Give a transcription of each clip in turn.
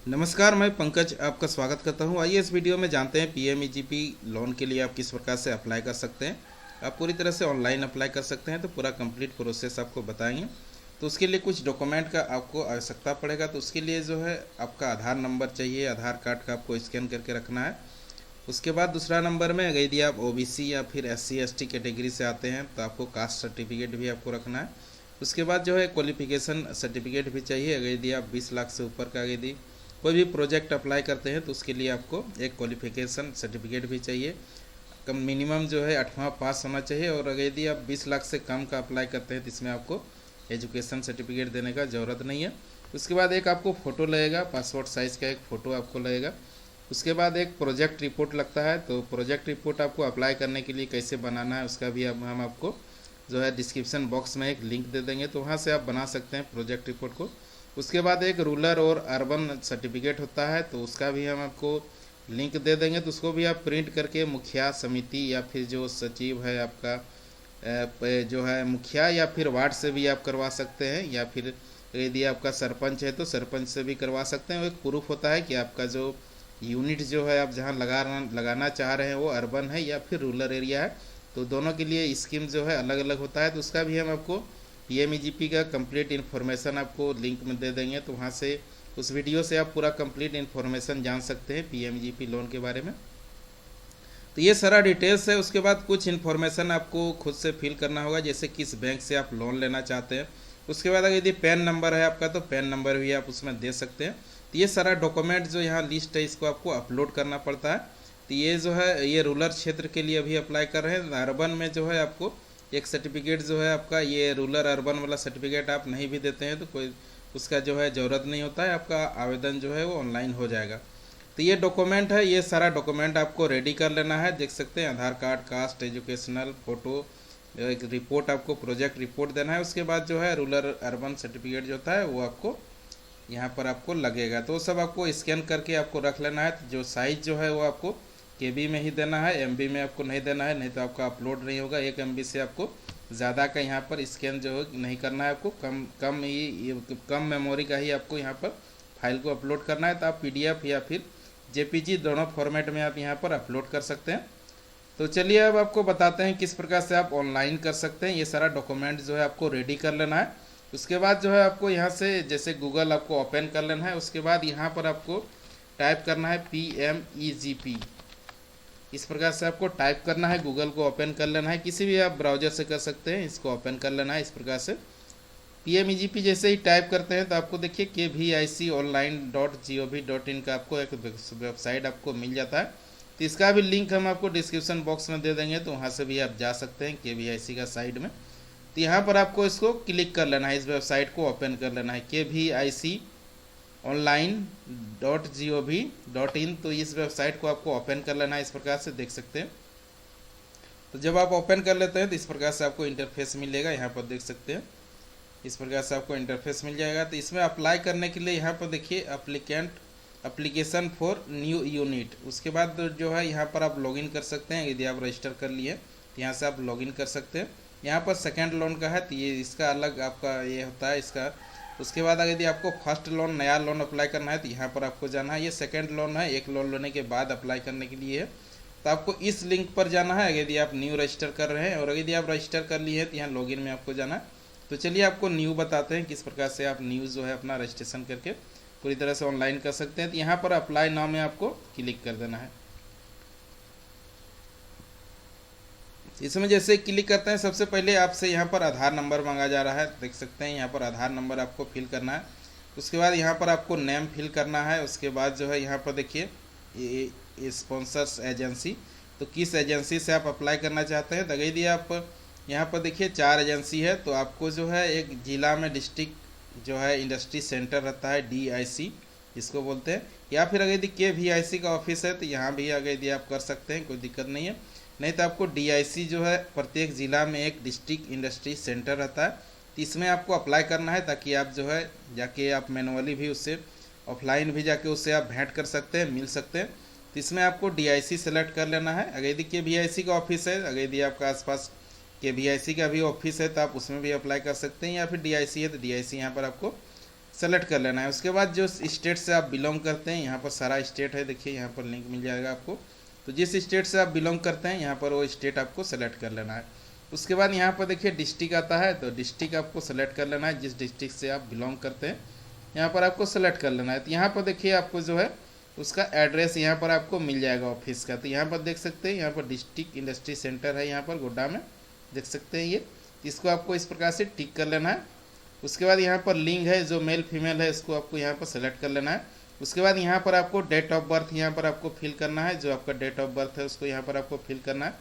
नमस्कार, मैं पंकज आपका स्वागत करता हूं। आइए इस वीडियो में जानते हैं पीएमईजीपी लोन के लिए आप किस प्रकार से अप्लाई कर सकते हैं। आप पूरी तरह से ऑनलाइन अप्लाई कर सकते हैं, तो पूरा कंप्लीट प्रोसेस आपको बताएंगे। तो उसके लिए कुछ डॉक्यूमेंट का आपको आवश्यकता पड़ेगा। तो उसके लिए जो है आपका आधार नंबर चाहिए, आधार कार्ड का आपको स्कैन करके रखना है। उसके बाद दूसरा नंबर में अगर यदि आप ओबीसी या फिर SC ST कैटेगरी से आते हैं तो आपको कास्ट सर्टिफिकेट भी आपको रखना है। उसके बाद जो है क्वालिफिकेशन सर्टिफिकेट भी चाहिए। अगर यदि आप 20 लाख से ऊपर का यदि कोई भी प्रोजेक्ट अप्लाई करते हैं तो उसके लिए आपको एक क्वालिफिकेशन सर्टिफिकेट भी चाहिए। कम मिनिमम जो है 8वां पास होना चाहिए। और अगर यदि आप 20 लाख से कम का अप्लाई करते हैं तो इसमें आपको एजुकेशन सर्टिफिकेट देने का ज़रूरत नहीं है। उसके बाद एक आपको फ़ोटो लगेगा, पासपोर्ट साइज़ का एक फ़ोटो आपको लगेगा। उसके बाद एक प्रोजेक्ट रिपोर्ट लगता है। तो प्रोजेक्ट रिपोर्ट आपको अप्लाई करने के लिए कैसे बनाना है उसका भी अब हम आपको जो है डिस्क्रिप्शन बॉक्स में एक लिंक दे देंगे, तो वहाँ से आप बना सकते हैं प्रोजेक्ट रिपोर्ट को। उसके बाद एक रूरल और अर्बन सर्टिफिकेट होता है, तो उसका भी हम आपको लिंक दे देंगे। तो उसको भी आप प्रिंट करके मुखिया समिति या फिर जो सचिव है आपका जो है मुखिया या फिर वार्ड से भी आप करवा सकते हैं, या फिर यदि आपका सरपंच है तो सरपंच से भी करवा सकते हैं। वो एक प्रूफ होता है कि आपका जो यूनिट जो है आप जहाँ लगाना चाह रहे हैं वो अर्बन है या फिर रूरल एरिया है। तो दोनों के लिए स्कीम जो है अलग अलग होता है। तो उसका भी हम आपको पीएमईजीपी का कंप्लीट इन्फॉर्मेशन आपको लिंक में दे देंगे, तो वहाँ से उस वीडियो से आप पूरा कंप्लीट इन्फॉर्मेशन जान सकते हैं पीएमईजीपी लोन के बारे में। तो ये सारा डिटेल्स है। उसके बाद कुछ इन्फॉर्मेशन आपको खुद से फिल करना होगा, जैसे किस बैंक से आप लोन लेना चाहते हैं। उसके बाद अगर यदि पैन नंबर है आपका तो पैन नंबर भी आप उसमें दे सकते हैं। तो ये सारा डॉक्यूमेंट जो यहाँ लिस्ट है इसको आपको अपलोड करना पड़ता है। तो ये जो है ये रूरल क्षेत्र के लिए अभी अप्लाई कर रहे हैं। अर्बन में जो है आपको एक सर्टिफिकेट जो है आपका ये रूरल अर्बन वाला सर्टिफिकेट आप नहीं भी देते हैं तो कोई उसका जो है ज़रूरत नहीं होता है, आपका आवेदन जो है वो ऑनलाइन हो जाएगा। तो ये डॉक्यूमेंट है, ये सारा डॉक्यूमेंट आपको रेडी कर लेना है। देख सकते हैं आधार कार्ड, कास्ट, एजुकेशनल, फ़ोटो, एक रिपोर्ट आपको प्रोजेक्ट रिपोर्ट देना है। उसके बाद जो है रूरल अर्बन सर्टिफिकेट जो होता है वो आपको यहाँ पर आपको लगेगा। तो सब आपको स्कैन करके आपको रख लेना है। तो जो साइज़ जो है वो आपको KB में ही देना है, MB में आपको नहीं देना है, नहीं तो आपका अपलोड नहीं होगा। 1 MB से आपको ज़्यादा का यहाँ पर स्कैन जो है नहीं करना है। आपको कम मेमोरी का ही आपको यहाँ पर फाइल को अपलोड करना है। तो आप PDF या फिर JPG दोनों फॉर्मेट में आप यहाँ पर अपलोड कर सकते हैं। तो चलिए अब आपको बताते हैं किस प्रकार से आप ऑनलाइन कर सकते हैं। ये सारा डॉक्यूमेंट जो है आपको रेडी कर लेना है। उसके बाद जो है आपको यहाँ से जैसे गूगल आपको ओपन कर लेना है। उसके बाद यहाँ पर आपको टाइप करना है PMEGP। इस प्रकार से आपको टाइप करना है, गूगल को ओपन कर लेना है, किसी भी आप ब्राउजर से कर सकते हैं, इसको ओपन कर लेना है। इस प्रकार से PMEGP जैसे ही टाइप करते हैं तो आपको देखिए KVIConline.gov.in का आपको एक वेबसाइट आपको मिल जाता है। तो इसका भी लिंक हम आपको डिस्क्रिप्शन बॉक्स में दे देंगे, तो वहाँ से भी आप जा सकते हैं KVIC का साइड में। तो यहाँ पर आपको इसको क्लिक कर लेना है, इस वेबसाइट को ओपन कर लेना है KVIConline.gov.in। तो इस वेबसाइट को आपको ओपन कर लेना है। इस प्रकार से देख सकते हैं। तो जब आप ओपन कर लेते हैं तो इस प्रकार से आपको इंटरफेस मिलेगा। यहाँ पर देख सकते हैं इस प्रकार से आपको इंटरफेस मिल जाएगा। तो इसमें अप्लाई करने के लिए यहाँ पर देखिए एप्लीकेशन फॉर न्यू यूनिट। उसके बाद जो है यहाँ पर आप लॉगिन कर सकते हैं। यदि आप रजिस्टर कर लिए तो यहाँ से आप लॉगिन कर सकते हैं। यहाँ पर सेकंड लोन का है तो ये इसका अलग आपका ये होता है इसका। उसके बाद यदि आपको फर्स्ट लोन नया लोन अप्लाई करना है तो यहाँ पर आपको जाना है। ये सेकंड लोन है, एक लोन लेने के बाद अप्लाई करने के लिए है। तो आपको इस लिंक पर जाना है यदि आप न्यू रजिस्टर कर रहे हैं, और यदि आप रजिस्टर कर लिए हैं तो यहाँ लॉगिन में आपको जाना है। तो चलिए आपको न्यू बताते हैं किस प्रकार से आप न्यू जो है अपना रजिस्ट्रेशन करके पूरी तरह से ऑनलाइन कर सकते हैं। तो यहाँ पर अप्लाई नाउ में आपको क्लिक कर देना है। इसमें जैसे क्लिक करते हैं सबसे पहले आपसे यहाँ पर आधार नंबर मांगा जा रहा है। देख सकते हैं यहाँ पर आधार नंबर आपको फिल करना है। उसके बाद यहाँ पर आपको नेम फिल करना है। उसके बाद जो है यहाँ पर देखिए ये स्पॉन्सर्स एजेंसी, तो किस एजेंसी से आप अप्लाई करना चाहते हैं। तो यदि आप यहाँ पर देखिए 4 एजेंसी है, तो आपको जो है एक ज़िला में डिस्ट्रिक्ट जो है इंडस्ट्री सेंटर रहता है DIC इसको बोलते हैं, या फिर अगर यदि KVIC का ऑफिस है तो यहाँ भी अगर यदि आप कर सकते हैं, कोई दिक्कत नहीं है। नहीं तो आपको DIC जो है प्रत्येक ज़िला में एक डिस्ट्रिक्ट इंडस्ट्री सेंटर रहता है, तो इसमें आपको अप्लाई करना है ताकि आप जो है जाके आप मैनुअली भी उससे ऑफलाइन भी जाके उससे आप भेंट कर सकते हैं, मिल सकते हैं। तो इसमें आपको DIC सेलेक्ट कर लेना है। अगर यदि KVIC का ऑफिस है, अगर यदि आपका आसपास KVIC का भी ऑफिस है तो आप उसमें भी अप्लाई कर सकते हैं, या फिर DIC है तो DIC यहाँ पर आपको सेलेक्ट कर लेना है। उसके बाद जो स्टेट से आप बिलोंग करते हैं, यहाँ पर सारा स्टेट है, देखिए यहाँ पर लिंक मिल जाएगा आपको। तो जिस स्टेट से आप बिलोंग करते हैं यहाँ पर वो स्टेट आपको सेलेक्ट कर लेना है। उसके बाद यहाँ पर देखिए डिस्ट्रिक्ट आता है, तो डिस्ट्रिक्ट आपको सेलेक्ट कर लेना है, जिस डिस्ट्रिक्ट से आप बिलोंग करते हैं यहाँ पर आपको सेलेक्ट कर लेना है। तो यहाँ पर देखिए आपको जो है उसका एड्रेस यहाँ पर आपको मिल जाएगा ऑफिस का। तो यहाँ पर देख सकते हैं, यहाँ पर डिस्ट्रिक्ट इंडस्ट्री सेंटर है यहाँ पर गोड्डा में, देख सकते हैं ये। इसको आपको इस प्रकार से टिक कर लेना है। उसके बाद यहाँ पर लिंग है, जो मेल फीमेल है इसको आपको यहाँ पर सेलेक्ट कर लेना है। उसके बाद यहाँ पर आपको डेट ऑफ बर्थ यहाँ पर आपको फिल करना है, जो आपका डेट ऑफ बर्थ है उसको यहाँ पर आपको फिल करना है।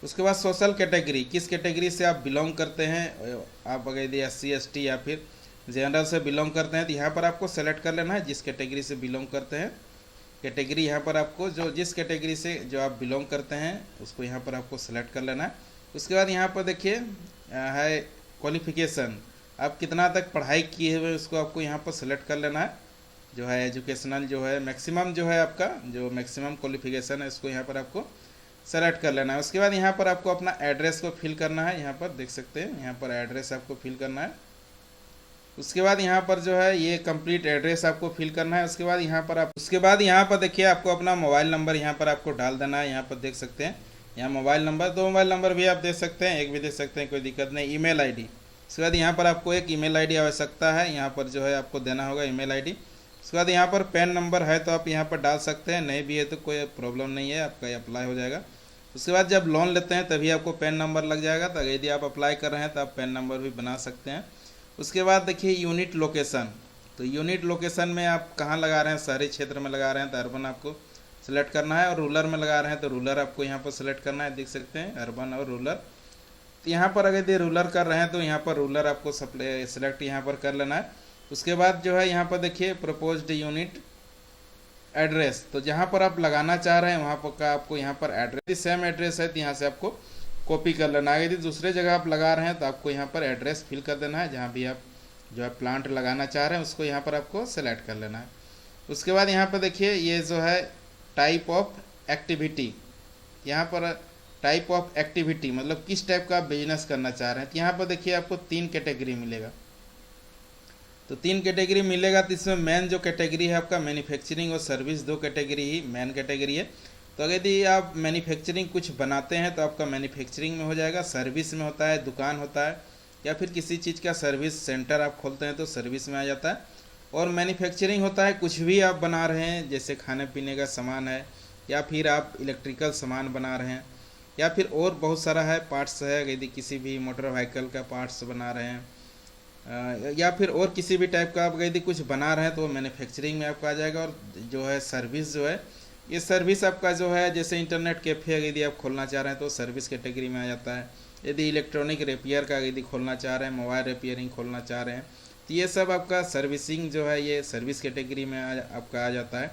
उसके बाद सोशल कैटेगरी, किस कैटेगरी से आप बिलोंग करते हैं, आप अगर यदि SC ST या फिर जनरल से बिलोंग करते हैं तो यहाँ पर आपको सेलेक्ट कर लेना है, जिस कैटेगरी से बिलोंग करते हैं। कैटेगरी यहाँ पर आपको जो जिस कैटेगरी से जो आप बिलोंग करते हैं उसको यहाँ पर आपको सेलेक्ट कर लेना है। उसके बाद यहाँ पर देखिए है क्वालिफिकेशन, आप कितना तक पढ़ाई किए हुए उसको आपको यहाँ पर सेलेक्ट कर लेना है। जो है एजुकेशनल जो है मैक्सिमम जो है आपका जो मैक्सिमम क्वालिफिकेशन है इसको यहाँ पर आपको सेलेक्ट कर लेना है। उसके बाद यहाँ पर आपको अपना एड्रेस को फिल करना है, यहाँ पर देख सकते हैं यहाँ पर एड्रेस आपको फिल करना है। उसके बाद यहाँ पर जो है ये कंप्लीट एड्रेस आपको फिल करना है। उसके बाद यहाँ पर देखिए आपको अपना मोबाइल नंबर यहाँ पर आपको डाल देना है। यहाँ पर देख सकते हैं यहाँ मोबाइल नंबर, 2 मोबाइल नंबर भी आप दे सकते हैं, एक भी दे सकते हैं, कोई दिक्कत नहीं। ईमेल आईडी, उसके बाद यहाँ पर आपको एक ईमेल आईडी आवश्यकता है, यहाँ पर जो है आपको देना होगा ईमेल आईडी। उसके बाद यहाँ पर पैन नंबर है तो आप यहाँ पर डाल सकते हैं, नहीं भी है तो कोई प्रॉब्लम नहीं है, आपका अप्लाई हो जाएगा। उसके बाद जब लोन लेते हैं तभी आपको पैन नंबर लग जाएगा, तो यदि आप अप्लाई कर रहे हैं तो आप पैन नंबर भी बना सकते हैं। उसके बाद देखिए यूनिट लोकेशन, तो यूनिट लोकेशन में आप कहाँ लगा रहे हैं, शहरी क्षेत्र में लगा रहे हैं तो अर्बन आपको सेलेक्ट करना है, और रूरल में लगा रहे हैं तो रूरल आपको यहाँ पर सेलेक्ट करना है, देख सकते हैं अर्बन और रूरल। तो यहाँ पर अगर यदि रूरल कर रहे हैं तो यहाँ पर रूरल आपको सेलेक्ट यहाँ पर कर लेना है। उसके बाद जो है यहाँ पर देखिए प्रपोज्ड यूनिट एड्रेस, तो जहाँ पर आप लगाना चाह रहे हैं वहाँ पर का आपको यहाँ पर एड्रेस सेम एड्रेस है तो यहाँ से आपको कॉपी कर लेना है। यदि दूसरे जगह आप लगा रहे हैं तो आपको यहाँ पर एड्रेस फिल कर देना है, जहाँ भी आप जो है प्लांट लगाना चाह रहे हैं उसको यहाँ पर आपको सेलेक्ट कर लेना है। उसके बाद यहाँ पर देखिए ये जो है टाइप ऑफ एक्टिविटी, यहाँ पर टाइप ऑफ एक्टिविटी मतलब किस टाइप का आप बिजनेस करना चाह रहे हैं। तो यहाँ पर देखिए आपको 3 कैटेगरी मिलेगा, तो 3 कैटेगरी मिलेगा। तो इसमें मेन जो कैटेगरी है आपका मैन्युफैक्चरिंग और सर्विस, 2 कैटेगरी ही मेन कैटेगरी है। तो अगर यदि आप मैन्युफैक्चरिंग कुछ बनाते हैं तो आपका मैन्युफैक्चरिंग में हो जाएगा, सर्विस में होता है दुकान होता है, या फिर किसी चीज़ का सर्विस सेंटर आप खोलते हैं तो सर्विस में आ जाता है। और मैन्युफैक्चरिंग होता है कुछ भी आप बना रहे हैं, जैसे खाने पीने का सामान है, या फिर आप इलेक्ट्रिकल सामान बना रहे हैं, या फिर और बहुत सारा है पार्ट्स है, यदि किसी भी मोटर व्हीकल का पार्ट्स बना रहे हैं, या फिर और किसी भी टाइप का आप यदि कुछ बना रहे हैं तो वो मैन्युफैक्चरिंग में आपका आ जाएगा। और जो है सर्विस जो है ये सर्विस आपका जो है जैसे इंटरनेट कैफ़े यदि आप खोलना चाह रहे हैं तो सर्विस कैटेगरी में आ जाता है। यदि इलेक्ट्रॉनिक रिपेयर का यदि खोलना चाह रहे हैं, मोबाइल रिपेयरिंग खोलना चाह रहे हैं, तो ये सब आपका सर्विसिंग जो है ये सर्विस कैटेगरी में आपका आ जाता है।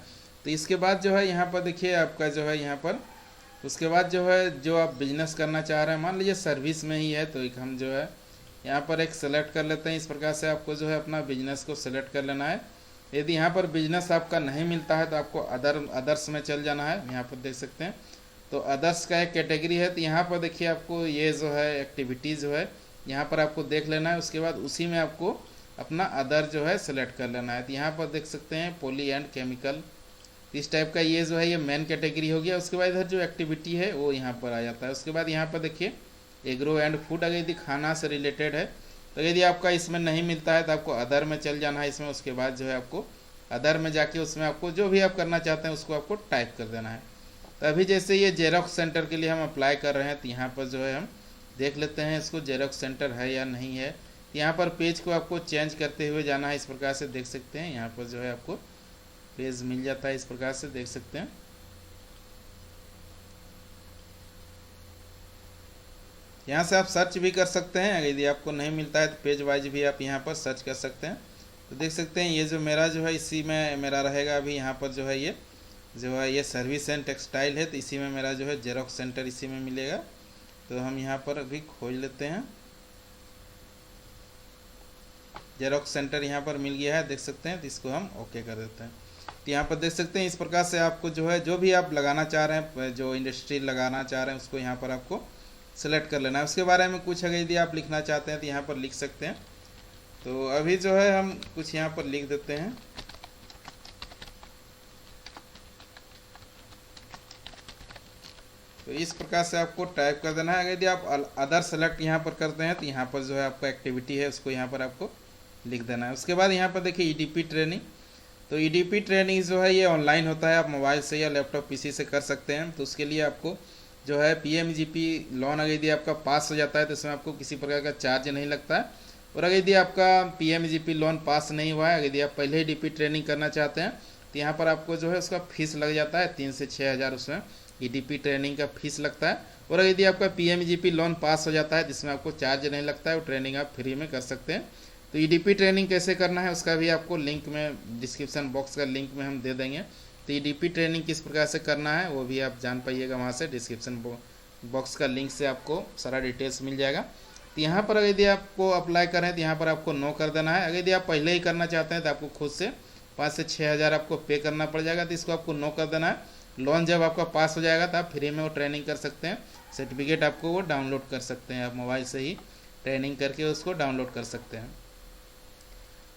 तो इसके बाद जो है यहाँ पर देखिए आपका जो है यहाँ पर उसके बाद जो है जो आप बिजनेस करना चाह रहे हैं, मान लीजिए सर्विस में ही है, तो एक हम जो है यहाँ पर एक सेलेक्ट कर लेते हैं। इस प्रकार से आपको जो है अपना बिजनेस को सेलेक्ट कर लेना है। यदि यहाँ पर बिजनेस आपका नहीं मिलता है तो आपको अदर्स में चल जाना है। यहाँ पर देख सकते हैं तो अदर्स का एक कैटेगरी है, तो यहाँ पर देखिए आपको ये जो है एक्टिविटीज़ जो है यहाँ पर आपको देख लेना है। उसके बाद उसी में आपको अपना अदर जो है सेलेक्ट कर लेना है। तो यहाँ पर देख सकते हैं पॉली एंड केमिकल, इस टाइप का ये जो है ये मेन कैटेगरी हो गया। उसके बाद इधर जो एक्टिविटी है वो यहाँ पर आ जाता है। उसके बाद यहाँ पर देखिए एग्रो एंड फूड, अगर यदि खाना से रिलेटेड है तो यदि आपका इसमें नहीं मिलता है तो आपको अदर में चल जाना है इसमें। उसके बाद जो है आपको अदर में जाके उसमें आपको जो भी आप करना चाहते हैं उसको आपको टाइप कर देना है। तो अभी जैसे ये जेरोक्स सेंटर के लिए हम अप्लाई कर रहे हैं तो यहाँ पर जो है हम देख लेते हैं इसको जेरोक्स सेंटर है या नहीं है। यहाँ पर पेज को आपको चेंज करते हुए जाना है, इस प्रकार से देख सकते हैं यहाँ पर जो है आपको पेज मिल जाता है, इस प्रकार से देख सकते हैं। यहाँ से आप सर्च भी कर सकते हैं, यदि आपको नहीं मिलता है तो पेज वाइज भी आप यहाँ पर सर्च कर सकते हैं। तो देख सकते हैं ये जो मेरा जो है इसी में मेरा रहेगा। अभी यहाँ पर जो है ये सर्विस एंड टेक्सटाइल है, तो इसी में मेरा जो है जेरोक्स सेंटर इसी में मिलेगा। तो हम यहाँ पर अभी खोज लेते हैं, जेरोक्स सेंटर यहाँ पर मिल गया है, देख सकते हैं। तो इसको हम ओके कर देते हैं। तो यहाँ पर देख सकते हैं इस प्रकार से आपको जो है जो भी आप लगाना चाह रहे हैं, जो इंडस्ट्री लगाना चाह रहे हैं उसको यहाँ पर आपको सेलेक्ट कर लेना है। उसके बारे में कुछ अगर यदि आप लिखना चाहते हैं तो यहाँ पर लिख सकते हैं। तो अभी जो है हम कुछ यहाँ पर लिख देते हैं। तो इस प्रकार से आपको टाइप कर देना है। यदि आप अदर सेलेक्ट यहाँ पर करते हैं तो यहाँ पर जो है आपका एक्टिविटी है उसको यहाँ पर आपको लिख देना है। उसके बाद यहाँ पर देखिए ईडीपी ट्रेनिंग। तो ईडीपी ट्रेनिंग जो है ये ऑनलाइन होता है, आप मोबाइल से या लैपटॉप पीसी से कर सकते हैं। तो उसके लिए आपको जो है पीएमजीपी लोन अगर यदि आपका पास हो जाता है तो इसमें आपको किसी प्रकार का चार्ज नहीं लगता है। और अगर यदि आपका पीएमजीपी लोन पास नहीं हुआ है, यदि आप पहले ही डीपी ट्रेनिंग करना चाहते हैं तो यहाँ पर आपको जो है उसका फीस लग जाता है 3 से 6 हज़ार, उसमें ईडीपी ट्रेनिंग का फीस लगता है। और यदि आपका पीएमजीपी लोन पास हो जाता है जिसमें आपको चार्ज नहीं लगता है, वो ट्रेनिंग आप फ्री में कर सकते हैं। तो ईडीपी ट्रेनिंग कैसे करना है उसका भी आपको लिंक में, डिस्क्रिप्शन बॉक्स का लिंक में हम दे देंगे। तो ईडीपी ट्रेनिंग किस प्रकार से करना है वो भी आप जान पाइएगा, वहाँ से डिस्क्रिप्शन बॉक्स का लिंक से आपको सारा डिटेल्स मिल जाएगा। तो यहाँ पर यदि आपको अप्लाई करें तो यहाँ पर आपको नो कर देना है। अगर यदि आप पहले ही करना चाहते हैं तो आपको खुद से 5 से 6 हज़ार आपको पे करना पड़ जाएगा, तो इसको आपको नो कर देना है। लोन जब आपका पास हो जाएगा तो आप फ्री में वो ट्रेनिंग कर सकते हैं। सर्टिफिकेट आपको वो डाउनलोड कर सकते हैं, आप मोबाइल से ही ट्रेनिंग करके उसको डाउनलोड कर सकते हैं।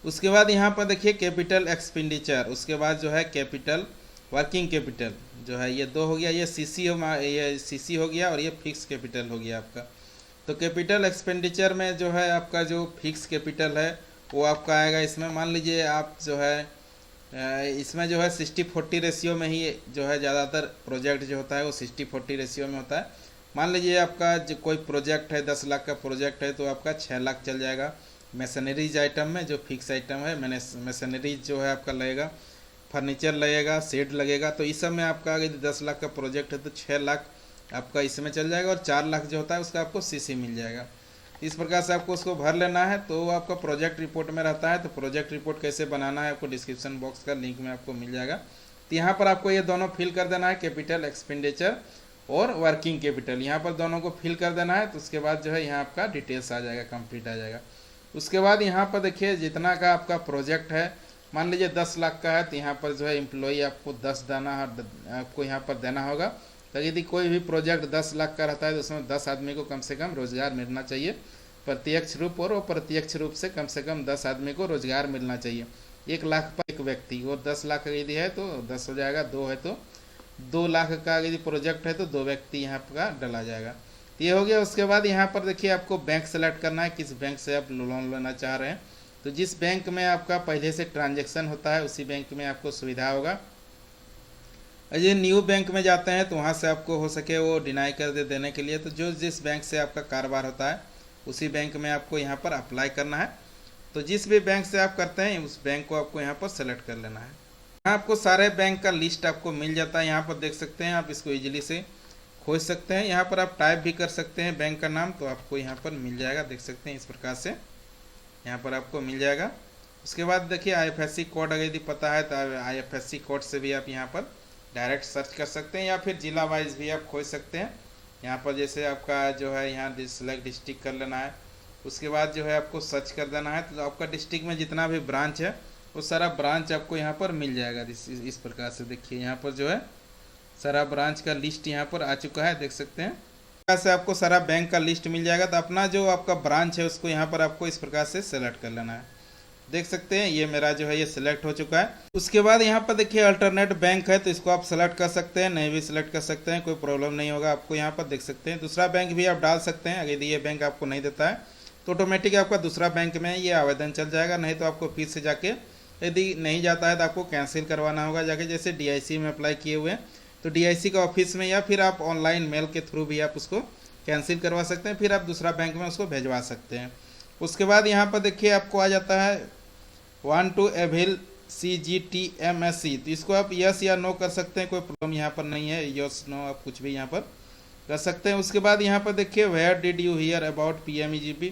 उसके बाद यहाँ पर देखिए कैपिटल एक्सपेंडिचर, उसके बाद जो है कैपिटल वर्किंग कैपिटल जो है ये 2 हो गया, ये सीसी हो गया और ये फिक्स कैपिटल हो गया आपका। तो कैपिटल एक्सपेंडिचर में जो है आपका जो फिक्स कैपिटल है वो आपका आएगा इसमें। मान लीजिए आप जो है इसमें जो है 60-40 रेशियो में ही जो है ज़्यादातर प्रोजेक्ट जो होता है वो 60-40 रेशियो में होता है। मान लीजिए आपका जो कोई प्रोजेक्ट है 10 लाख का प्रोजेक्ट है तो आपका 6 लाख चल जाएगा मशीनरीज आइटम में, जो फिक्स आइटम है। मैंने मशीनरीज जो है आपका लगेगा, फर्नीचर लगेगा, शेड लगेगा। तो इस सब में आपका अगर 10 लाख का प्रोजेक्ट है तो 6 लाख आपका इसमें चल जाएगा और 4 लाख जो होता है उसका आपको सीसी मिल जाएगा। इस प्रकार से आपको उसको भर लेना है। तो आपका प्रोजेक्ट रिपोर्ट में रहता है। तो प्रोजेक्ट रिपोर्ट कैसे बनाना है आपको डिस्क्रिप्शन बॉक्स का लिंक में आपको मिल जाएगा। तो यहाँ पर आपको ये दोनों फिल कर देना है, कैपिटल एक्सपेंडिचर और वर्किंग कैपिटल, यहाँ पर दोनों को फिल कर देना है। तो उसके बाद जो है यहाँ आपका डिटेल्स आ जाएगा, कंप्लीट आ जाएगा। उसके बाद यहाँ पर देखिए जितना का आपका प्रोजेक्ट है, मान लीजिए 10 लाख का है तो यहाँ पर जो है एम्प्लॉई आपको 10 आपको यहाँ पर देना होगा। तो यदि कोई भी प्रोजेक्ट 10 लाख का रहता है तो उसमें 10 आदमी को कम से कम रोजगार मिलना चाहिए, प्रत्यक्ष रूप और अप्रत्यक्ष रूप से कम 10 आदमी को रोजगार मिलना चाहिए। 1 लाख पर एक व्यक्ति, और 10 लाख यदि है तो 10 हो जाएगा, 2 है तो 2 लाख का यदि प्रोजेक्ट है तो 2 व्यक्ति यहाँ का डला जाएगा। ये हो गया। उसके बाद यहाँ पर देखिए आपको बैंक सेलेक्ट करना है, किस बैंक से आप लोन लेना चाह रहे हैं। तो जिस बैंक में आपका पहले से ट्रांजैक्शन होता है उसी बैंक में आपको सुविधा होगा। ये न्यू बैंक में जाते हैं तो वहाँ से आपको हो सके वो डिनाई कर देने के लिए, तो जो जिस बैंक से आपका कारोबार होता है उसी बैंक में आपको यहाँ पर अप्लाई करना है। तो जिस भी बैंक से आप करते हैं उस बैंक को आपको यहाँ पर सेलेक्ट कर लेना है। यहाँ आपको सारे बैंक का लिस्ट आपको मिल जाता है, यहाँ पर देख सकते हैं, आप इसको ईजिली से खोज सकते हैं। यहाँ पर आप टाइप भी कर सकते हैं बैंक का नाम, तो आपको यहाँ पर मिल जाएगा, देख सकते हैं इस प्रकार से यहाँ पर आपको मिल जाएगा। उसके बाद देखिए IFSC कोड अगर यदि पता है तो IFSC कोड से भी आप यहाँ पर डायरेक्ट सर्च कर सकते हैं, या फिर जिला वाइज भी आप खोज सकते हैं। यहाँ पर जैसे आपका जो है यहाँ सेलेक्ट डिस्ट्रिक्ट कर लेना है, उसके बाद जो है आपको सर्च कर देना है। तो आपका डिस्ट्रिक्ट में जितना भी ब्रांच है वो सारा ब्रांच आपको यहाँ पर मिल जाएगा। इस प्रकार से देखिए यहाँ पर जो है सारा ब्रांच का लिस्ट यहाँ पर आ चुका है, देख सकते हैं। इस प्रकार से आपको सारा बैंक का लिस्ट मिल जाएगा। तो अपना जो आपका ब्रांच है उसको यहाँ पर आपको इस प्रकार से सेलेक्ट कर लेना है, देख सकते हैं ये मेरा जो है ये सिलेक्ट हो चुका है। उसके बाद यहाँ पर देखिए अल्टरनेट बैंक है, तो इसको आप सेलेक्ट कर सकते हैं, नहीं भी सिलेक्ट कर सकते हैं, कोई प्रॉब्लम नहीं होगा आपको। यहाँ पर देख सकते हैं दूसरा बैंक भी आप डाल सकते हैं। अगर ये बैंक आपको नहीं देता है तो ऑटोमेटिक आपका दूसरा बैंक में ये आवेदन चल जाएगा, नहीं तो आपको फिर से जाके यदि नहीं जाता है तो आपको कैंसिल करवाना होगा जाके। जैसे DIC में अप्लाई किए हुए हैं तो DIC का ऑफिस में, या फिर आप ऑनलाइन मेल के थ्रू भी आप उसको कैंसिल करवा सकते हैं, फिर आप दूसरा बैंक में उसको भेजवा सकते हैं। उसके बाद यहाँ पर देखिए आपको आ जाता है want to avail CGTMSC, तो इसको आप यस या नो कर सकते हैं, कोई प्रॉब्लम यहाँ पर नहीं है, यस नो आप कुछ भी यहाँ पर कर सकते हैं। उसके बाद यहाँ पर देखिए where did you hear about PMEGP,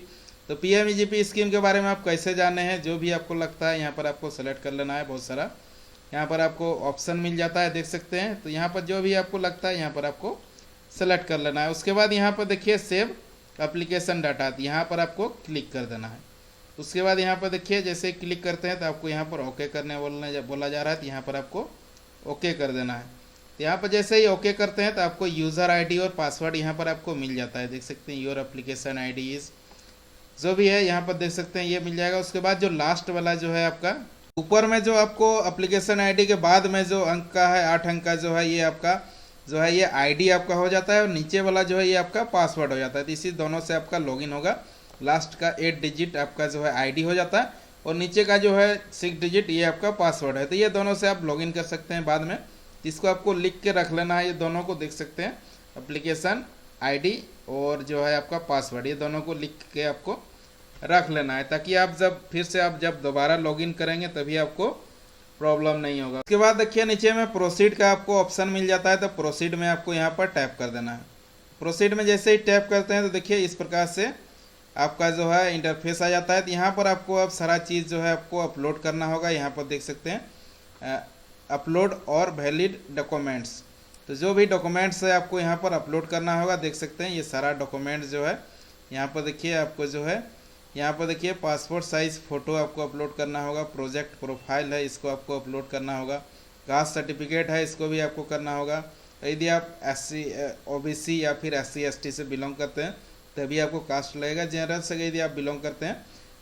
तो PMEGP स्कीम के बारे में आप कैसे जाने हैं, जो भी आपको लगता है यहाँ पर आपको सेलेक्ट कर लेना है। बहुत सारा यहाँ पर आपको ऑप्शन मिल जाता है, देख सकते हैं। तो यहाँ पर जो भी आपको लगता है यहाँ पर आपको सेलेक्ट कर लेना है। उसके बाद यहाँ पर देखिए सेव एप्लीकेशन डाटा, यहाँ पर आपको क्लिक कर देना है। उसके बाद यहाँ पर देखिए जैसे क्लिक करते हैं तो आपको यहाँ पर ओके करने बोला जा रहा है, तो यहाँ पर आपको ओके कर देना है। तो यहाँ पर जैसे ही ओके करते हैं तो आपको यूज़र ID और पासवर्ड यहाँ पर आपको मिल जाता है, देख सकते हैं योर एप्लीकेशन ID इज़ जो भी है यहाँ पर देख सकते हैं ये मिल जाएगा। उसके बाद जो लास्ट वाला जो है आपका ऊपर में जो आपको एप्लीकेशन आईडी के बाद में जो अंक का है 8 अंक का जो है ये आपका जो है ये आईडी आपका हो जाता है, और नीचे वाला जो है ये आपका पासवर्ड हो जाता है। तो इसी दोनों से आपका लॉगिन होगा। लास्ट का 8 डिजिट आपका जो है आईडी हो जाता है, और नीचे का जो है 6 डिजिट ये आपका पासवर्ड है। तो ये दोनों से आप लॉगिन कर सकते हैं बाद में। इसको आपको लिख के रख लेना है, ये दोनों को देख सकते हैं, एप्लीकेशन आईडी और जो है आपका पासवर्ड, ये दोनों को लिख के आपको रख लेना है, ताकि आप जब दोबारा लॉगिन करेंगे तभी आपको प्रॉब्लम नहीं होगा। उसके बाद देखिए नीचे में प्रोसीड का आपको ऑप्शन मिल जाता है, तो प्रोसीड में आपको यहाँ पर टैप कर देना है। प्रोसीड में जैसे ही टैप करते हैं तो देखिए इस प्रकार से आपका जो है इंटरफेस आ जाता है। तो यहाँ पर आपको अब सारा चीज़ जो है आपको अपलोड करना होगा। यहाँ पर देख सकते हैं अपलोड और वैलिड डॉक्यूमेंट्स, तो जो भी डॉक्यूमेंट्स है आपको यहाँ पर अपलोड करना होगा। देख सकते हैं ये सारा डॉक्यूमेंट्स जो है यहाँ पर देखिए आपको जो है यहाँ पर देखिए पासपोर्ट साइज़ फ़ोटो आपको अपलोड करना होगा, प्रोजेक्ट प्रोफाइल है इसको आपको अपलोड करना होगा, कास्ट सर्टिफिकेट है इसको भी आपको करना होगा। यदि आप SC OBC या फिर SC ST से बिलोंग करते हैं तभी आपको कास्ट लगेगा। जनरल से यदि आप बिलोंग करते हैं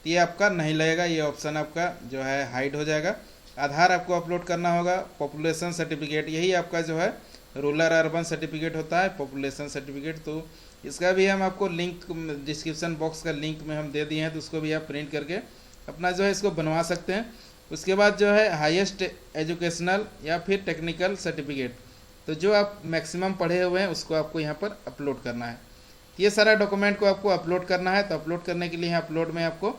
तो ये आपका नहीं लगेगा, ये ऑप्शन आपका जो है हाइड हो जाएगा। आधार आपको अपलोड करना होगा, पॉपुलेशन सर्टिफिकेट, यही आपका जो है रूरल अर्बन सर्टिफिकेट होता है पॉपुलेशन सर्टिफिकेट। तो इसका भी हम आपको लिंक डिस्क्रिप्शन बॉक्स का लिंक में हम दे दिए हैं, तो उसको भी आप प्रिंट करके अपना जो है इसको बनवा सकते हैं। उसके बाद जो है हाईएस्ट एजुकेशनल या फिर टेक्निकल सर्टिफिकेट, तो जो आप मैक्सिमम पढ़े हुए हैं उसको आपको यहाँ पर अपलोड करना है। ये सारा डॉक्यूमेंट को आपको अपलोड करना है। तो अपलोड करने के लिए यहाँ अपलोड में आपको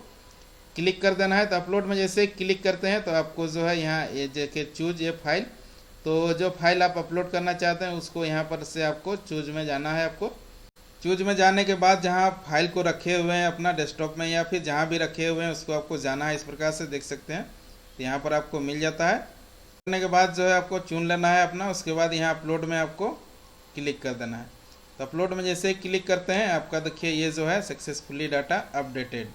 क्लिक कर देना है। तो अपलोड में जैसे क्लिक करते हैं तो आपको जो है यहाँ ये देखिए चूज ये फाइल, तो जो फाइल आप अपलोड करना चाहते हैं उसको यहाँ पर से आपको चूज में जाना है। आपको चूज में जाने के बाद जहाँ आप फाइल को रखे हुए हैं अपना डेस्कटॉप में या फिर जहाँ भी रखे हुए हैं उसको आपको जाना है। इस प्रकार से देख सकते हैं तो यहाँ पर आपको मिल जाता है। करने के बाद जो है आपको चुन लेना है अपना। उसके बाद यहाँ अपलोड में आपको क्लिक कर देना है। तो अपलोड में जैसे क्लिक करते हैं आपका देखिए ये जो है सक्सेसफुली डाटा अपडेटेड।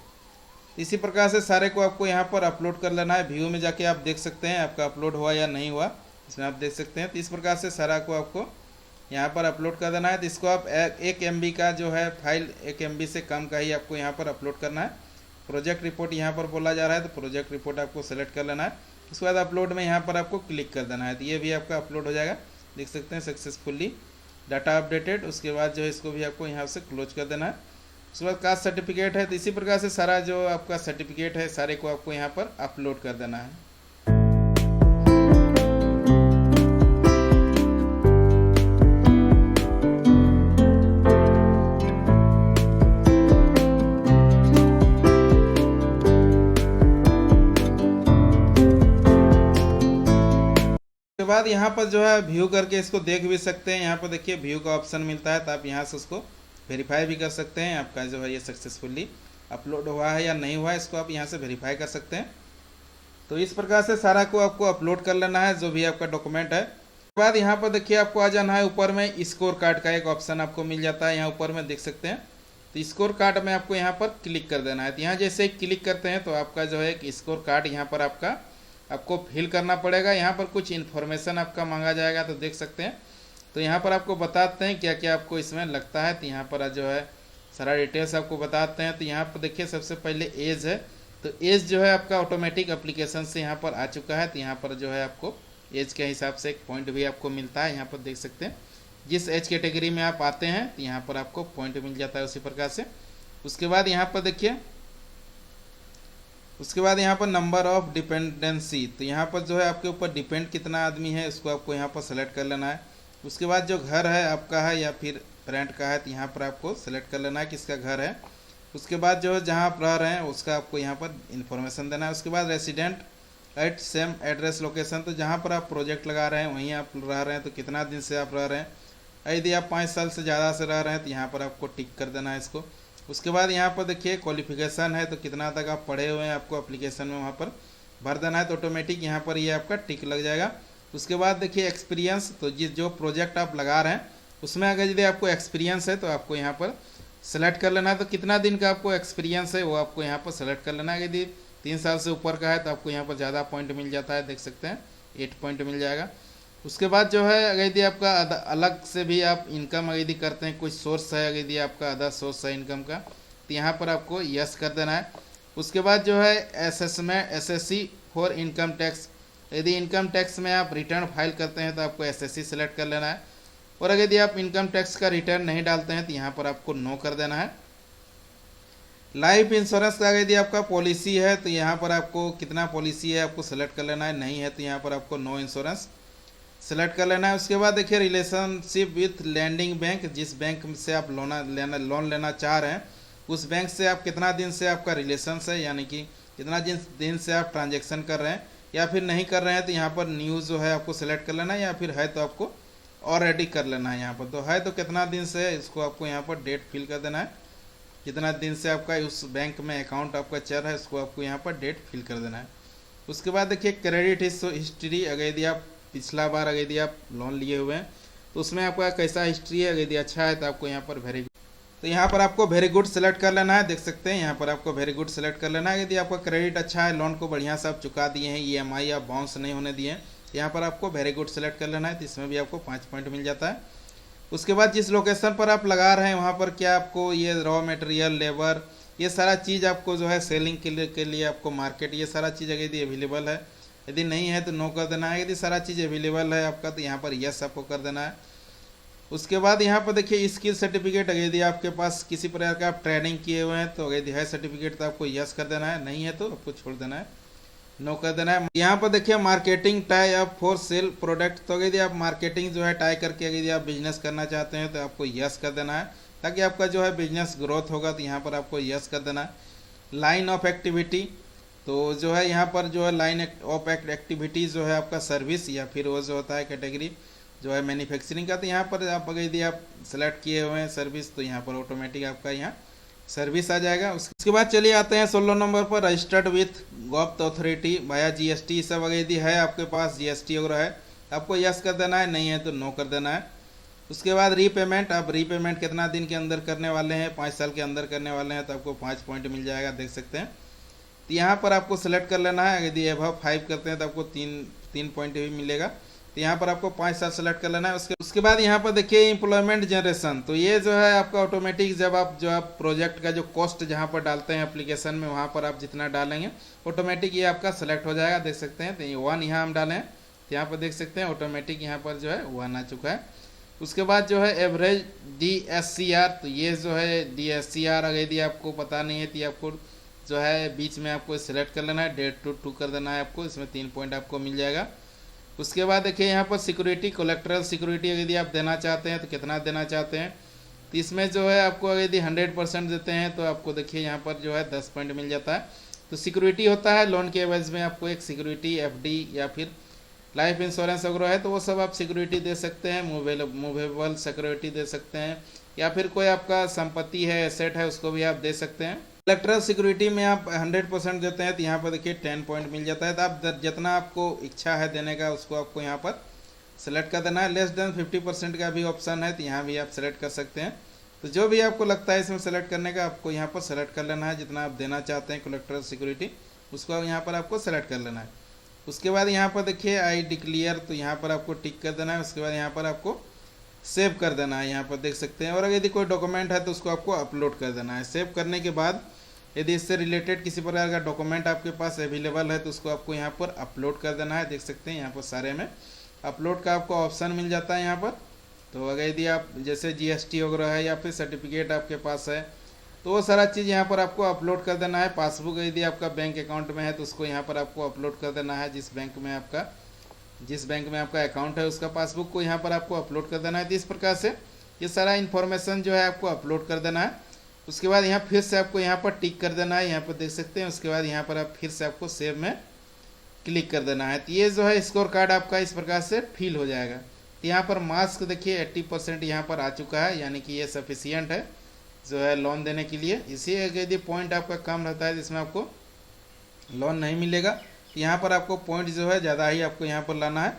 इसी प्रकार से सारे को आपको यहाँ पर अपलोड कर लेना है। व्यू में जाके आप देख सकते हैं आपका अपलोड हुआ या नहीं हुआ, इसमें आप देख सकते हैं। तो इस प्रकार से सारा को आपको यहाँ पर अपलोड कर देना है। तो इसको आप 1 MB का जो है फाइल 1 MB से कम का ही आपको यहाँ पर अपलोड करना है। प्रोजेक्ट रिपोर्ट यहाँ पर बोला जा रहा है, तो प्रोजेक्ट रिपोर्ट आपको सेलेक्ट कर लेना है। उसके बाद अपलोड में यहाँ पर आपको क्लिक कर देना है। तो ये भी आपका अपलोड हो जाएगा, देख सकते हैं सक्सेसफुली डाटा अपडेटेड। उसके बाद जो है इसको भी आपको यहाँ से क्लोज कर देना है। उसके बाद कास्ट सर्टिफिकेट है, तो इसी प्रकार से सारा जो आपका सर्टिफिकेट है सारे को आपको यहाँ पर अपलोड कर देना है। उसके बाद यहाँ पर जो है व्यू करके इसको देख भी सकते हैं। यहाँ पर देखिए व्यू का ऑप्शन मिलता है, तो आप यहाँ से उसको वेरीफाई भी कर सकते हैं आपका जो है ये सक्सेसफुली अपलोड हुआ है या नहीं हुआ है, इसको आप यहाँ से वेरीफाई कर सकते हैं। तो इस प्रकार से सारा को आपको अपलोड कर लेना है जो भी आपका डॉक्यूमेंट है। उसके बाद यहाँ पर देखिए आपको आ जाना है ऊपर में स्कोर कार्ड का एक ऑप्शन आपको मिल जाता है, यहाँ ऊपर में देख सकते हैं। तो स्कोर कार्ड में आपको यहाँ पर क्लिक कर देना है। तो यहाँ जैसे क्लिक करते हैं तो आपका जो है एक स्कोर कार्ड यहाँ पर आपको फिल करना पड़ेगा। यहाँ पर कुछ इन्फॉर्मेशन आपका मांगा जाएगा, तो देख सकते हैं। तो यहाँ पर आपको बताते हैं क्या क्या आपको इसमें लगता है। तो यहाँ पर जो है सारा डिटेल्स आपको बताते हैं। तो यहाँ पर देखिए सबसे पहले एज है, तो एज जो है आपका ऑटोमेटिक एप्लीकेशन से यहाँ पर आ चुका है। तो यहाँ पर जो है आपको एज के हिसाब से एक पॉइंट भी आपको मिलता है। यहाँ पर देख सकते हैं जिस एज कैटेगरी में आप आते हैं तो यहाँ पर आपको पॉइंट मिल जाता है उसी प्रकार से। उसके बाद यहाँ पर देखिए उसके बाद यहाँ पर नंबर ऑफ डिपेंडेंसी, तो यहाँ पर जो है आपके ऊपर डिपेंड कितना आदमी है उसको आपको यहाँ पर सेलेक्ट कर लेना है। उसके बाद जो घर है आपका है या फिर रेंट का है, तो यहाँ पर आपको सेलेक्ट कर लेना है किसका घर है। उसके बाद जो है जहाँ आप रह रहे हैं उसका आपको यहाँ पर इन्फॉर्मेशन देना है। उसके बाद resident at same address location, तो जहाँ पर आप प्रोजेक्ट लगा रहे हैं वहीं आप रह रहे हैं, तो कितना दिन से आप रह रहे हैं। यदि आप 5 साल से ज़्यादा से रह रहे हैं तो यहाँ पर आपको टिक कर देना है इसको। उसके बाद यहाँ पर देखिए क्वालिफिकेशन है, तो कितना तक आप पढ़े हुए हैं आपको एप्लीकेशन में वहाँ पर भर देना है। तो ऑटोमेटिक यहाँ पर ये आपका टिक लग जाएगा। उसके बाद देखिए एक्सपीरियंस, तो जो प्रोजेक्ट आप लगा रहे हैं उसमें अगर यदि आपको एक्सपीरियंस है तो आपको यहाँ पर सेलेक्ट कर लेना है। तो कितना दिन का आपको एक्सपीरियंस है वो आपको यहाँ पर सेलेक्ट कर लेना है। यदि 3 साल से ऊपर का है तो आपको यहाँ पर ज़्यादा पॉइंट मिल जाता है, देख सकते हैं 8 पॉइंट मिल जाएगा। उसके बाद जो है अगर यदि आपका अलग से भी आप इनकम यदि करते हैं, कुछ सोर्स है अगर यदि आपका अदर सोर्स है इनकम का, तो यहाँ पर आपको यस कर देना है। उसके बाद जो है एसएससी फॉर इनकम टैक्स, यदि इनकम टैक्स में आप रिटर्न फाइल करते हैं तो आपको एसएससी सेलेक्ट कर लेना है। और अगर यदि आप इनकम टैक्स का रिटर्न नहीं डालते हैं तो यहाँ पर आपको नो कर देना है। लाइफ इंश्योरेंस का यदि आपका पॉलिसी है तो यहाँ पर आपको कितना पॉलिसी है आपको सेलेक्ट कर लेना है, नहीं है तो यहाँ पर आपको नो इंश्योरेंस सेलेक्ट कर लेना है। उसके बाद देखिए रिलेशनशिप विथ लैंडिंग बैंक, जिस बैंक से आप लोन लेना चाह रहे हैं उस बैंक से आप कितना दिन से आपका रिलेशन है, यानी कि कितना दिन से आप ट्रांजेक्शन कर रहे हैं, या फिर नहीं कर रहे हैं तो यहाँ पर न्यू जो है आपको सेलेक्ट कर लेना है, या फिर है तो आपको ऑलरेडी कर लेना है। यहाँ पर तो है तो कितना दिन से है इसको आपको यहाँ पर डेट फिल कर देना है, कितना दिन से आपका उस बैंक में अकाउंट आपका चल रहा है उसको आपको यहाँ पर डेट फिल कर देना है। उसके बाद देखिए क्रेडिट हिस्ट्री, अगर यदि आप पिछला बार अगर यदि आप लोन लिए हुए हैं तो उसमें आपका कैसा हिस्ट्री है, अगर यदि अच्छा है तो आपको यहाँ पर वेरी गुड, तो यहाँ पर आपको वेरी गुड सेलेक्ट कर लेना है। देख सकते हैं यहाँ पर आपको वेरी गुड सेलेक्ट कर लेना है। यदि आपका क्रेडिट अच्छा है, लोन को बढ़िया से आप चुका दिए हैं, ईएमआई आप बाउंस नहीं होने दिए हैं, यहाँ पर आपको वेरी गुड सेलेक्ट कर लेना है, तो इसमें भी आपको 5 पॉइंट मिल जाता है। उसके बाद जिस लोकेशन पर आप लगा रहे हैं वहाँ पर क्या आपको ये रॉ मटेरियल, लेबर, ये सारा चीज़ आपको जो है सेलिंग के लिए आपको मार्केट, ये सारा चीज़ अगर यदि अवेलेबल है, यदि नहीं है तो नो कर देना है। यदि सारा चीज़ अवेलेबल है आपका तो यहाँ पर यस आपको कर देना है। उसके बाद यहाँ पर देखिए स्किल सर्टिफिकेट, अगर यदि आपके पास किसी प्रकार का आप ट्रेनिंग किए हुए हैं तो अगर यदि है सर्टिफिकेट तो आपको यस कर देना है, नहीं है तो आपको छोड़ देना है, नो कर देना है। यहाँ पर देखिए marketing tie up for sale product, तो यदि आप मार्केटिंग जो है टाई करके यदि आप बिजनेस करना चाहते हैं तो आपको यस कर देना है, ताकि आपका जो है बिजनेस ग्रोथ होगा, तो यहाँ पर आपको यस कर देना है। लाइन ऑफ एक्टिविटी, तो जो है यहाँ पर जो है लाइन ऑफ एक्टिविटी जो है आपका सर्विस या फिर वो जो होता है कैटेगरी जो है मैन्युफैक्चरिंग का, तो यहाँ पर आप अगर यदि आप सेलेक्ट किए हुए हैं सर्विस तो यहाँ पर ऑटोमेटिक आपका यहाँ सर्विस आ जाएगा। उसके बाद चलिए आते हैं 16 नंबर पर, रजिस्टर्ड विथ गॉप अथॉरिटी वाया जीएसटी, सब अगर यदि है आपके पास जीएसटी वगैरह है आपको यस कर देना है, नहीं है तो नो कर देना है। उसके बाद रीपेमेंट, आप रीपेमेंट कितना दिन के अंदर करने वाले हैं, 5 साल के अंदर करने वाले हैं तो आपको 5 पॉइंट मिल जाएगा, देख सकते हैं। तो यहाँ पर आपको सेलेक्ट कर लेना है, यदि अबव 5 करते हैं तो आपको 3 पॉइंट भी मिलेगा, तो यहाँ पर आपको 5 साल सेलेक्ट कर लेना है। उसके बाद यहाँ पर देखिए एम्प्लॉयमेंट जनरेशन, तो ये जो है आपका ऑटोमेटिक जब आप जो आप प्रोजेक्ट का जो कॉस्ट जहाँ पर डालते हैं एप्लीकेशन में वहाँ पर आप जितना डालेंगे ऑटोमेटिक ये आपका सेलेक्ट हो जाएगा, देख सकते हैं। तो ये 1 यहाँ हम डालें तो यहाँ पर देख सकते हैं ऑटोमेटिक यहाँ पर जो है 1 आ चुका है। उसके बाद जो है एवरेज DSCR, तो ये जो है DSCR अगर यदि आपको पता नहीं है तो आपको जो है बीच में आपको सेलेक्ट कर लेना है, डेट टू 2 कर देना है आपको, इसमें 3 पॉइंट आपको मिल जाएगा। उसके बाद देखिए यहाँ पर सिक्योरिटी, कोलेक्ट्रल सिक्योरिटी यदि आप देना चाहते हैं तो कितना देना चाहते हैं, तो इसमें जो है आपको यदि 100% देते हैं तो आपको देखिए यहाँ पर जो है 10 पॉइंट मिल जाता है। तो सिक्योरिटी होता है लोन के एवज में आपको एक सिक्योरिटी, FD या फिर लाइफ इंश्योरेंस वगैरह है तो वो सब आप सिक्योरिटी दे सकते हैं, मूवेबल सिक्योरिटी दे सकते हैं, या फिर कोई आपका संपत्ति है, एसेट है, उसको भी आप दे सकते हैं। इलेक्ट्रल सिक्योरिटी में आप 100% देते हैं तो यहाँ पर देखिए 10 पॉइंट मिल जाता है। तो आप जितना आपको इच्छा है देने का उसको आपको यहाँ पर सेलेक्ट कर देना है। लेस देन 50% का भी ऑप्शन है तो यहाँ भी आप सेलेक्ट कर सकते हैं। तो जो भी आपको लगता है इसमें सेलेक्ट करने का आपको यहाँ पर सेलेक्ट कर लेना है, जितना आप देना चाहते हैं कोलेक्ट्रल सिक्योरिटी उसको यहाँ पर आपको सेलेक्ट कर लेना है। उसके बाद यहाँ पर देखिए आई डिक्लेयर, तो यहाँ पर आपको टिक कर देना है। उसके बाद यहाँ पर आपको सेव कर देना है, यहाँ पर देख सकते हैं। और अगर यदि कोई डॉक्यूमेंट है तो उसको आपको अपलोड कर देना है। सेव करने के बाद यदि इससे रिलेटेड किसी प्रकार का डॉक्यूमेंट आपके पास अवेलेबल है तो उसको आपको यहाँ पर अपलोड कर देना है। देख सकते हैं यहाँ पर सारे में अपलोड का आपको ऑप्शन मिल जाता है यहाँ पर। तो अगर यदि आप जैसे GST वगैरह है या फिर सर्टिफिकेट आपके पास है तो वो सारा चीज़ यहाँ पर आपको अपलोड कर देना है। पासबुक यदि आपका बैंक अकाउंट में है तो उसको यहाँ पर आपको अपलोड कर देना है। जिस बैंक में आपका अकाउंट है उसका पासबुक को यहाँ पर आपको अपलोड कर देना है। तो इस प्रकार से ये सारा इन्फॉर्मेशन जो है आपको अपलोड कर देना है। उसके बाद यहाँ फिर से आपको यहाँ पर टिक कर देना है, यहाँ पर देख सकते हैं। उसके बाद यहाँ पर आप फिर से आपको सेव में क्लिक कर देना है। तो ये जो है स्कोर कार्ड आपका इस प्रकार से फिल हो जाएगा। तो यहाँ पर मार्क्स देखिए 80% यहाँ पर आ चुका है, यानी कि ये सफिशियंट है जो है लोन देने के लिए। इसी यदि पॉइंट आपका कम रहता है जिसमें आपको लोन नहीं मिलेगा, तो यहाँ पर आपको पॉइंट जो है ज़्यादा ही आपको यहाँ पर लाना है।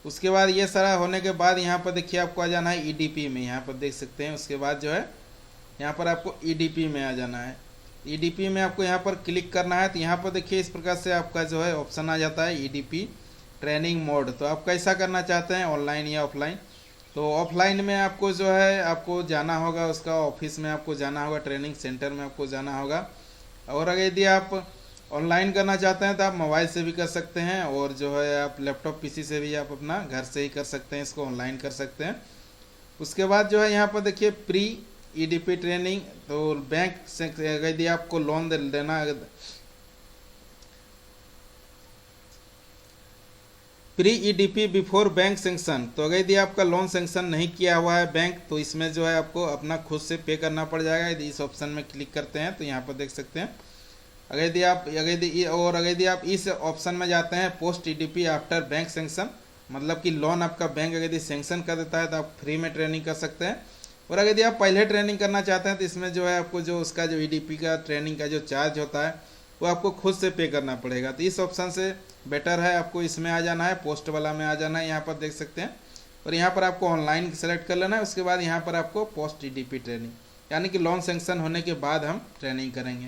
उसके बाद ये सारा होने के बाद यहाँ पर देखिए आपको आ जाना है EDP में, यहाँ पर देख सकते हैं। उसके बाद जो है यहाँ पर आपको EDP में आ जाना है। EDP में आपको यहाँ पर क्लिक करना है। तो यहाँ पर देखिए इस प्रकार से आपका जो है ऑप्शन आ जाता है EDP ट्रेनिंग मोड। तो आप कैसा करना चाहते हैं, ऑनलाइन या ऑफलाइन। तो ऑफलाइन में आपको जो है आपको जाना होगा, उसका ऑफिस में आपको जाना होगा, ट्रेनिंग सेंटर में आपको जाना होगा। और अगर यदि आप ऑनलाइन करना चाहते हैं तो आप मोबाइल से भी कर सकते हैं, और जो है आप लैपटॉप पीसी से भी आप अपना घर से ही कर सकते हैं, इसको ऑनलाइन कर सकते हैं। उसके बाद जो है यहाँ पर देखिए प्री ईडीपी ट्रेनिंग, तो बैंक से अगर यदि आपको लोन देना, pre EDP before bank sanction, तो अगर यदि आपका लोन सेंक्शन नहीं किया हुआ है बैंक, तो इसमें जो है आपको अपना खुद से पे करना पड़ जाएगा। यदि इस ऑप्शन में क्लिक करते हैं तो यहाँ पर देख सकते हैं, अगर यदि आप इस ऑप्शन में जाते हैं post EDP after bank sanction, मतलब कि लोन आपका बैंक अगर यदि सेंक्शन कर देता है तो आप फ्री में ट्रेनिंग कर सकते हैं। और अगर यदि आप पहले ट्रेनिंग करना चाहते हैं तो इसमें जो है आपको जो उसका जो ईडीपी का ट्रेनिंग का जो चार्ज होता है वो आपको खुद से पे करना पड़ेगा। तो इस ऑप्शन से बेटर है आपको इसमें आ जाना है, पोस्ट वाला में आ जाना है, यहाँ पर देख सकते हैं। और यहाँ पर आपको ऑनलाइन सेलेक्ट कर लेना है। उसके बाद यहाँ पर आपको पोस्ट ईडीपी ट्रेनिंग, यानी कि लोन सेंक्शन होने के बाद हम ट्रेनिंग करेंगे।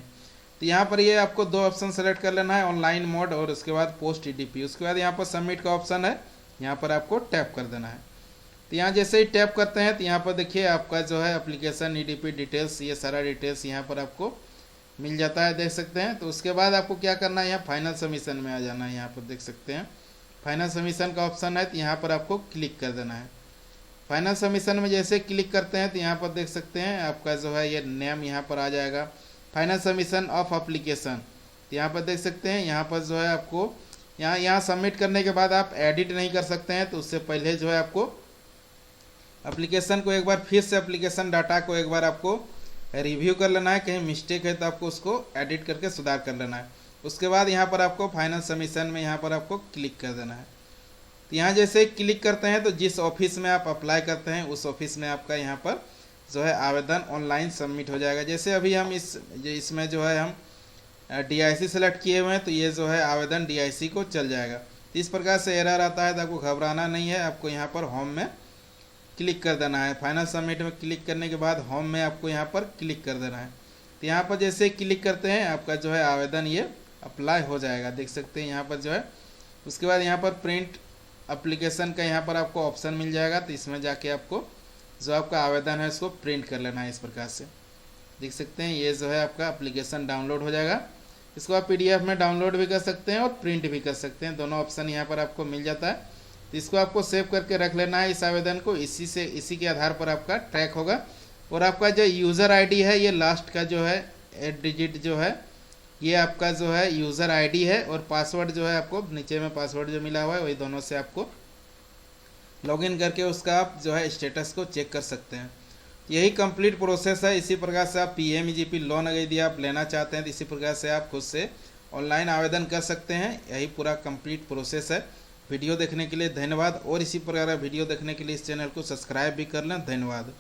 तो यहाँ पर ये आपको दो ऑप्शन सेलेक्ट कर लेना है, ऑनलाइन मोड और उसके बाद पोस्ट ईडीपी। उसके बाद यहाँ पर सबमिट का ऑप्शन है, यहाँ पर आपको टैप कर देना है। तो यहाँ जैसे ही टैप करते हैं तो यहाँ पर देखिए आपका जो है एप्लीकेशन ईडीपी डिटेल्स, ये सारा डिटेल्स यहाँ पर आपको मिल जाता है, देख सकते हैं। तो उसके बाद आपको क्या करना है, यहाँ फाइनल सबमिशन में आ जाना है। यहाँ पर देख सकते हैं फाइनल सबमिशन का ऑप्शन है, तो यहाँ पर आपको क्लिक कर देना है। फाइनल सबमिशन में जैसे क्लिक करते हैं तो यहाँ पर देख सकते हैं आपका जो है ये नेम यहाँ पर आ जाएगा, फाइनल सबमिशन ऑफ एप्लीकेशन। तो यहाँ पर देख सकते हैं, यहाँ पर जो है आपको यहाँ सबमिट करने के बाद आप एडिट नहीं कर सकते हैं, तो उससे पहले जो है आपको एप्लीकेशन को एक बार फिर से एप्लीकेशन डाटा को एक बार आपको रिव्यू कर लेना है, कहीं मिस्टेक है तो आपको उसको एडिट करके सुधार कर लेना है। उसके बाद यहाँ पर आपको फाइनल सबमिशन में यहाँ पर आपको क्लिक कर देना है। तो यहाँ जैसे क्लिक करते हैं तो जिस ऑफिस में आप अप्लाई करते हैं उस ऑफिस में आपका यहाँ पर जो है आवेदन ऑनलाइन सबमिट हो जाएगा। जैसे अभी हम इसमें जो है हम डीआईसी सेलेक्ट किए हुए हैं, तो ये जो है आवेदन डीआईसी को चल जाएगा। तो इस प्रकार से एरर आता है तो आपको घबराना नहीं है, आपको यहाँ पर होम में क्लिक कर देना है। फाइनल सबमिट में क्लिक करने के बाद होम में आपको यहाँ पर क्लिक कर देना है। तो यहाँ पर जैसे क्लिक करते हैं आपका जो है आवेदन ये अप्लाई हो जाएगा, देख सकते हैं यहाँ पर जो है। उसके बाद यहाँ पर प्रिंट एप्लीकेशन का यहाँ पर आपको ऑप्शन मिल जाएगा, तो इसमें जाके आपको जो आपका आवेदन है उसको प्रिंट कर लेना है। इस प्रकार से देख सकते हैं ये जो है आपका एप्लीकेशन डाउनलोड हो जाएगा। इसको आप पीडीएफ में डाउनलोड भी कर सकते हैं और प्रिंट भी कर सकते हैं, दोनों ऑप्शन यहाँ पर आपको मिल जाता है। तो इसको आपको सेव करके रख लेना है इस आवेदन को, इसी के आधार पर आपका ट्रैक होगा। और आपका जो यूज़र आईडी है ये लास्ट का जो है 8 डिजिट जो है ये आपका जो है यूज़र आईडी है, और पासवर्ड जो है आपको नीचे में पासवर्ड जो मिला हुआ है वही दोनों से आपको लॉगिन करके उसका आप जो है स्टेटस को चेक कर सकते हैं। यही कंप्लीट प्रोसेस है। इसी प्रकार से आप पीएमईजीपी लोन अगर यदि आप लेना चाहते हैं तो इसी प्रकार से आप खुद से ऑनलाइन आवेदन कर सकते हैं। यही पूरा कंप्लीट प्रोसेस है। वीडियो देखने के लिए धन्यवाद, और इसी प्रकार वीडियो देखने के लिए इस चैनल को सब्सक्राइब भी कर लें। धन्यवाद।